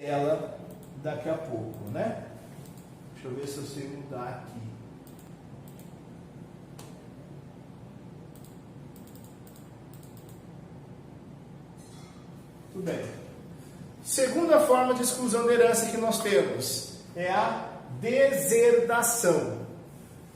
ela daqui a pouco, né? Deixa eu ver se eu sei mudar aqui. Tudo bem. Segunda forma de exclusão da herança que nós temos é a deserdação.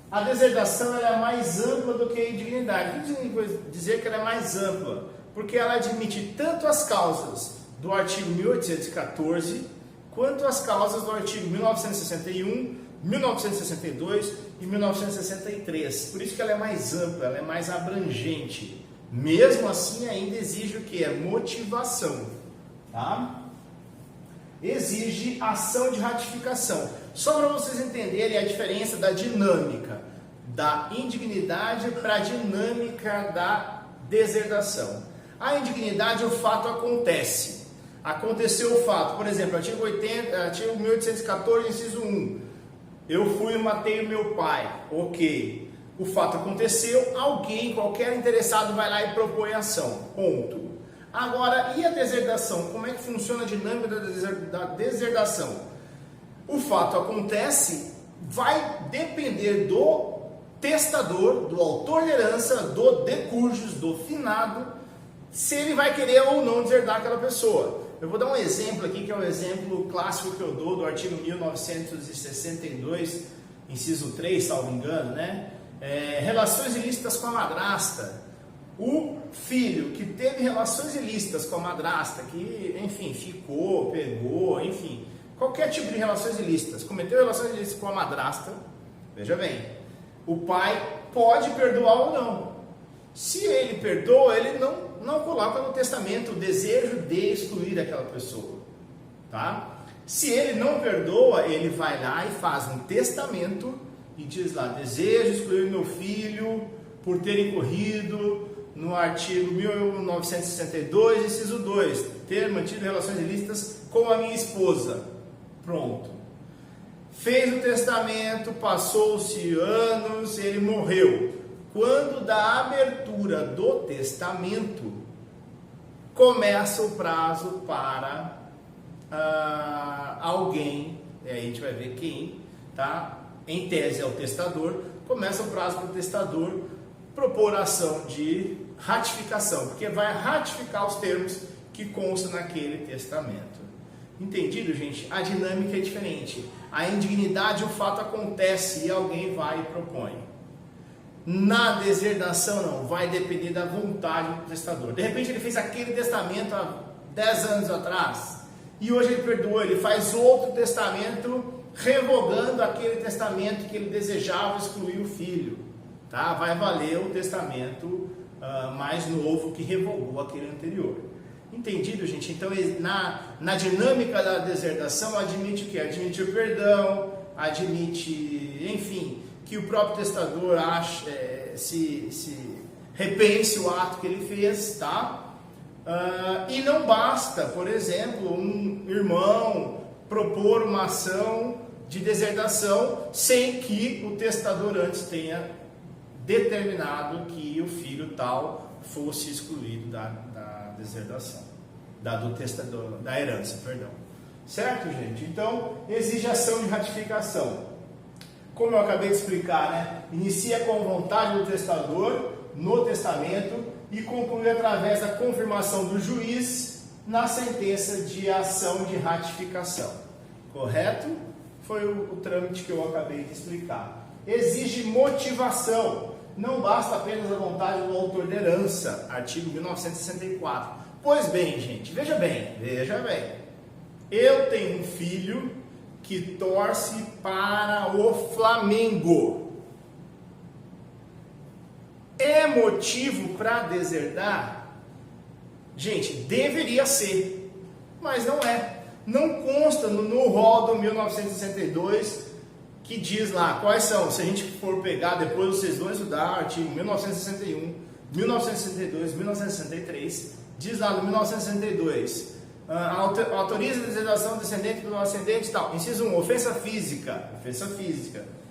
A deserdação ela é mais ampla do que a indignidade. O que significa dizer que ela é mais ampla? Porque ela admite tanto as causas do artigo 1814 quanto as causas do artigo 1961, 1962 e 1963. Por isso que ela é mais ampla, ela é mais abrangente. Mesmo assim, ainda exige o que? É motivação. Tá? Exige ação de ratificação. Só para vocês entenderem a diferença da dinâmica da indignidade para a dinâmica da deserdação. A indignidade, o fato acontece. Aconteceu o fato, por exemplo, artigo 1814, inciso 1. Eu fui e matei o meu pai. Ok. O fato aconteceu, alguém, qualquer interessado vai lá e propõe ação. Ponto. Agora, e a deserdação? Como é que funciona a dinâmica da deserdação? O fato acontece, vai depender do testador, do autor de herança, do decursus, do finado, se ele vai querer ou não deserdar aquela pessoa. Eu vou dar um exemplo aqui, que é um exemplo clássico que eu dou do artigo 1962, inciso 3, salvo engano, né? Relações ilícitas com a madrasta. O filho que teve relações ilícitas com a madrasta, que, enfim, ficou, pegou, enfim, qualquer tipo de relações ilícitas, cometeu relações ilícitas com a madrasta, veja bem, o pai pode perdoar ou não. Se ele perdoa, ele não coloca no testamento o desejo de excluir aquela pessoa, tá? Se ele não perdoa, ele vai lá e faz um testamento e diz lá, desejo excluir meu filho por ter incorrido no artigo 1962, inciso 2, ter mantido relações ilícitas com a minha esposa. Pronto. Fez o testamento, passou-se anos, ele morreu. Quando da abertura do testamento, começa o prazo para alguém, aí a gente vai ver quem, tá? Em tese é o testador, começa o prazo para o testador propor ação de ratificação, porque vai ratificar os termos que constam naquele testamento. Entendido, gente? A dinâmica é diferente. A indignidade, o fato acontece e alguém vai e propõe. Na deserdação, não, vai depender da vontade do testador. De repente ele fez aquele testamento há 10 anos atrás e hoje ele perdoou, ele faz outro testamento revogando aquele testamento que ele desejava excluir o filho. Tá? Vai valer o testamento mais novo que revogou aquele anterior. Entendido, gente? Então, na dinâmica da deserdação, admite o quê? Admite o perdão, admite, enfim, que o próprio testador se repense o ato que ele fez, tá? E não basta, por exemplo, um irmão propor uma ação de deserdação sem que o testador antes tenha determinado que o filho tal fosse excluído da deserdação, da herança, perdão. Certo, gente? Então, exige ação de ratificação. Como eu acabei de explicar, né? Inicia com vontade do testador no testamento e conclui através da confirmação do juiz na sentença de ação de ratificação. Correto? Foi o trâmite que eu acabei de explicar. Exige motivação. Não basta apenas a vontade do autor de herança, artigo 1964. Pois bem, gente, veja bem. Eu tenho um filho que torce para o Flamengo. É motivo para deserdar? Gente, deveria ser, mas não é. Não consta no rol do 1962 que diz lá quais são. Se a gente for pegar, depois vocês vão estudar artigo 1961, 1962, 1963, diz lá no 1962, autoriza a deserdação descendente pelo ascendente e tal. Inciso 1, ofensa física.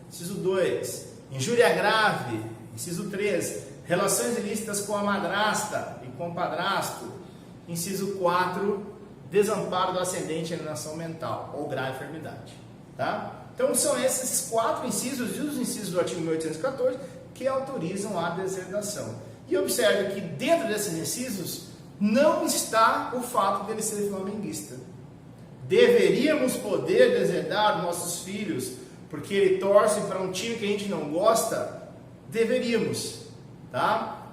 Inciso 2, injúria grave. Inciso 3, relações ilícitas com a madrasta e com o padrasto. Inciso 4, desamparo do ascendente, alienação mental ou grave enfermidade. Tá? Então são esses 4 incisos e os incisos do artigo 1814 que autorizam a deserdação. E observe que dentro desses incisos não está o fato dele ser flamenguista. Deveríamos poder deserdar nossos filhos porque ele torce para um time que a gente não gosta? Deveríamos, tá?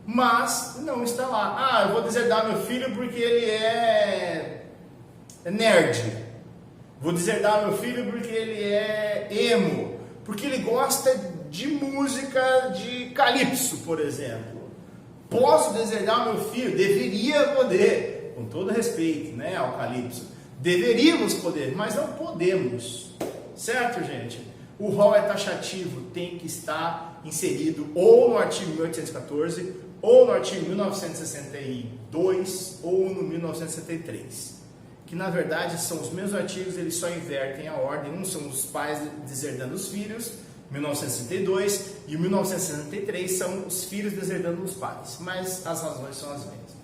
Mas não está lá. Ah, eu vou deserdar meu filho porque ele é nerd. Vou deserdar meu filho porque ele é emo. Porque ele gosta de música de calypso, por exemplo. Posso deserdar meu filho? Deveria poder, com todo respeito, né, ao calypso. Deveríamos poder, mas não podemos. Certo, gente? O rol é taxativo, tem que estar inserido ou no artigo 1814, ou no artigo 1962, ou no 1963. Que na verdade são os mesmos artigos, eles só invertem a ordem. Um são os pais deserdando os filhos, 1962, e o 1963 são os filhos deserdando os pais. Mas as razões são as mesmas.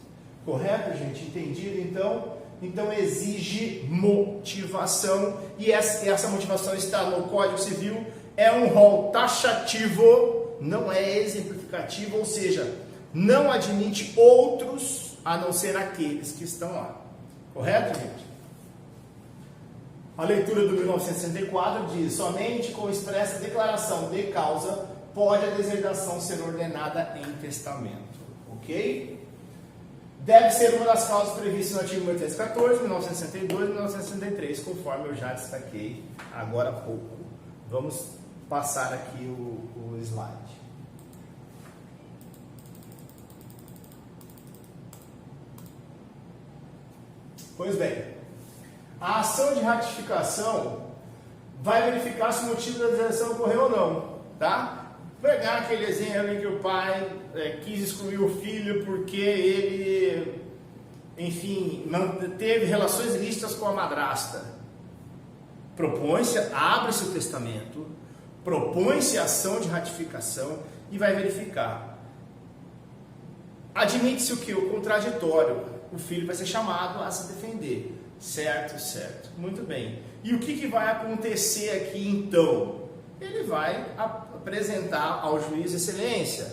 Correto, gente? Entendido, então? Então exige motivação, e essa motivação está no Código Civil, é um rol taxativo, não é exemplificativo, ou seja, não admite outros a não ser aqueles que estão lá. Correto, gente? A leitura do 1964 diz: somente com expressa declaração de causa pode a deserdação ser ordenada em testamento. Ok? Deve ser uma das causas previstas no artigo 1814, 1962 e 1963, conforme eu já destaquei agora há pouco. Vamos passar aqui o slide. Pois bem, a ação de ratificação vai verificar se o motivo da deserdação ocorreu ou não, tá? Pegar aquele exemplo em que o pai quis excluir o filho porque ele, enfim, teve relações ilícitas com a madrasta. Propõe-se, abre-se o testamento, propõe-se a ação de ratificação e vai verificar. Admite-se o que? O contraditório. O filho vai ser chamado a se defender. Certo, certo. Muito bem. E o que vai acontecer aqui então? Ele vai apresentar ao juiz: excelência,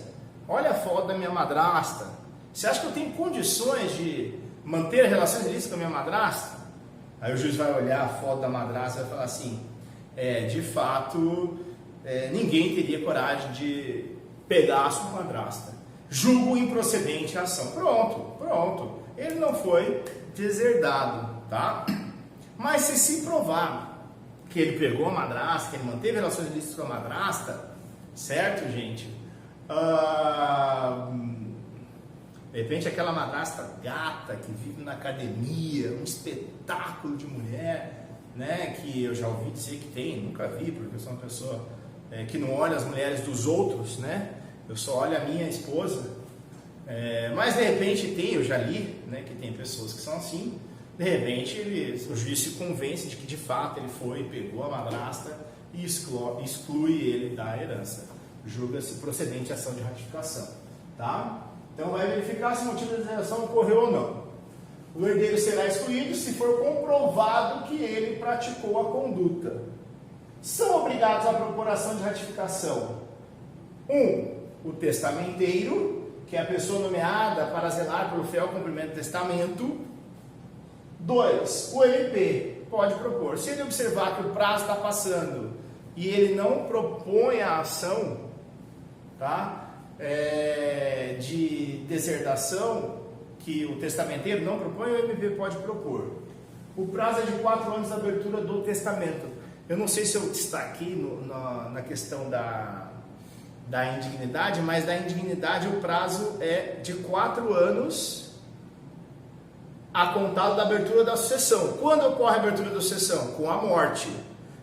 olha a foto da minha madrasta. Você acha que eu tenho condições de manter relações ilícitas com a minha madrasta? Aí o juiz vai olhar a foto da madrasta e vai falar assim: de fato, ninguém teria coragem de pegar a sua madrasta. Julgo improcedente a ação. Pronto. Ele não foi deserdado, tá? Mas se provar que ele pegou a madrasta, que ele manteve relações ilícitas com a madrasta, certo, gente? De repente aquela madrasta gata que vive na academia, um espetáculo de mulher, né? Que eu já ouvi dizer que tem, nunca vi, porque eu sou uma pessoa que não olha as mulheres dos outros, né? Eu só olho a minha esposa. Mas de repente eu já li, né, que tem pessoas que são assim. De repente o juiz se convence de que de fato ele pegou a madrasta e exclui ele da herança. Julga-se procedente a ação de ratificação, tá? Então vai verificar se o motivo da deserdação ocorreu ou não. O herdeiro será excluído se for comprovado que ele praticou a conduta. São obrigados à propor ação de ratificação: 1. O testamenteiro, que é a pessoa nomeada para zelar pelo fiel cumprimento do testamento. 2. O MP pode propor. Se ele observar que o prazo está passando e ele não propõe a ação, tá, de deserdação, que o testamenteiro não propõe, o MP pode propor. O prazo é de 4 anos da abertura do testamento. Eu não sei se eu destaquei na questão da indignidade, mas da indignidade o prazo é de 4 anos a contar da abertura da sucessão. Quando ocorre a abertura da sucessão? Com a morte.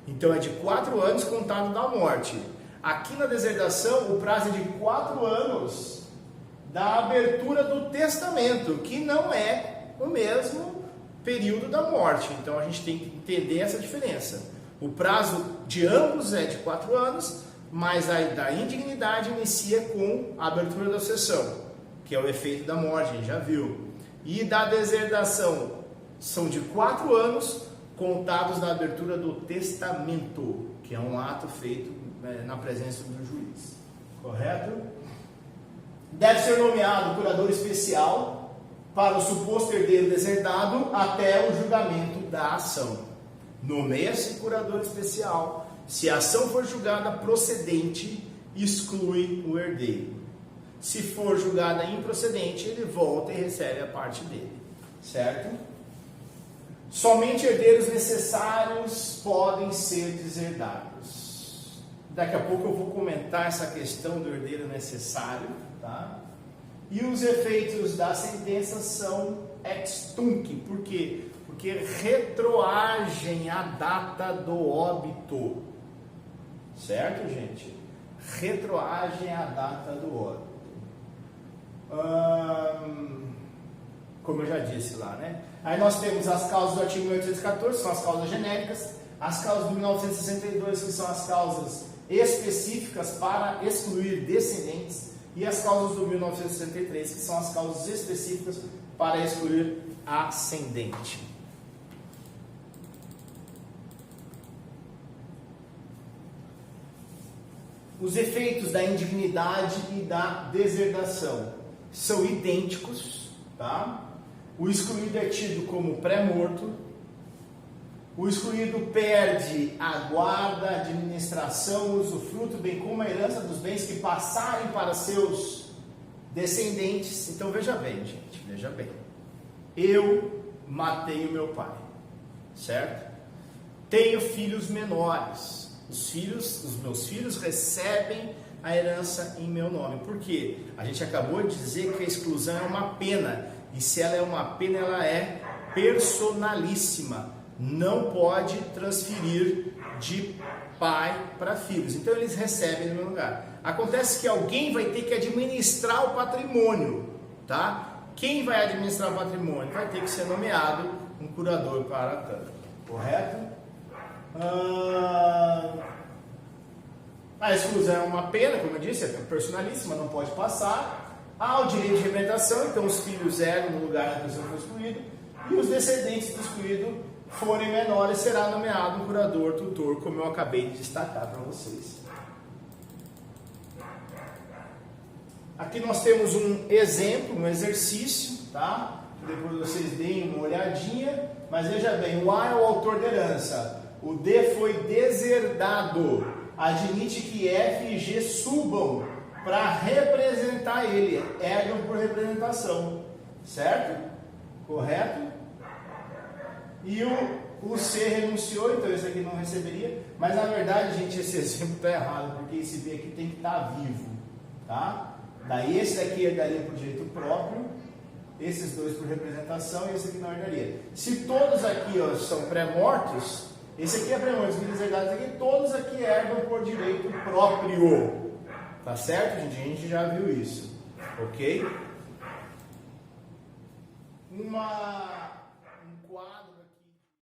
Então é de 4 anos contado da morte. Aqui na deserdação o prazo é de 4 anos da abertura do testamento, que não é o mesmo período da morte. Então a gente tem que entender essa diferença. O prazo de ambos é de 4 anos, mas a da indignidade inicia com a abertura da sucessão, que é o efeito da morte, a gente já viu. E da deserdação são de 4 anos, contados da abertura do testamento, que é um ato feito na presença do juiz. Correto? Deve ser nomeado curador especial para o suposto herdeiro deserdado até o julgamento da ação. Nomeia-se curador especial. Se a ação for julgada procedente, exclui o herdeiro. Se for julgada improcedente, ele volta e recebe a parte dele. Certo? Somente herdeiros necessários podem ser deserdados. Daqui a pouco eu vou comentar essa questão do herdeiro necessário, tá? E os efeitos da sentença são ex tunc. Por quê? Porque retroagem a data do óbito. Certo, gente? Retroagem a data do óbito. Como eu já disse lá, né? Aí nós temos as causas do artigo 1814, são as causas genéricas, as causas do 1962, que são as causas específicas para excluir descendentes, e as causas do 1963, que são as causas específicas para excluir ascendente. Os efeitos da indignidade e da deserdação são idênticos, tá? O excluído é tido como pré-morto. O excluído perde a guarda, a administração, o usufruto, bem como a herança dos bens que passarem para seus descendentes. Então veja bem, gente, veja bem. Eu matei o meu pai, certo? Tenho filhos menores. Os meus filhos recebem a herança em meu nome. Por quê? A gente acabou de dizer que a exclusão é uma pena. E se ela é uma pena, ela é personalíssima. Não pode transferir de pai para filhos. Então eles recebem no meu lugar. Acontece que alguém vai ter que administrar o patrimônio, tá? Quem vai administrar o patrimônio? Vai ter que ser nomeado um curador para tanto. Correto? A exclusão é uma pena, como eu disse, é personalíssima, não pode passar. Há o direito de representação, então os filhos herdam no lugar da pessoa que foi excluído, e os descendentes do excluído forem menores, será nomeado um curador, tutor, como eu acabei de destacar para vocês. Aqui nós temos um exemplo, um exercício, tá? Depois vocês deem uma olhadinha, mas veja bem, o A é o autor da herança, o D foi deserdado, admite que F e G subam para representar ele, herdam por representação, certo? Correto? E o C renunciou, então esse aqui não receberia, mas na verdade, gente, esse exemplo está errado, porque esse B aqui tem que estar vivo, tá? Daí esse daqui herdaria por direito próprio, esses dois por representação e esse aqui não herdaria. Se todos aqui ó, são pré-mortos, esse aqui é pré-morto, os filhos herdados aqui, todos aqui herdam por direito próprio. Tá certo, gente? A gente já viu isso, ok? Uma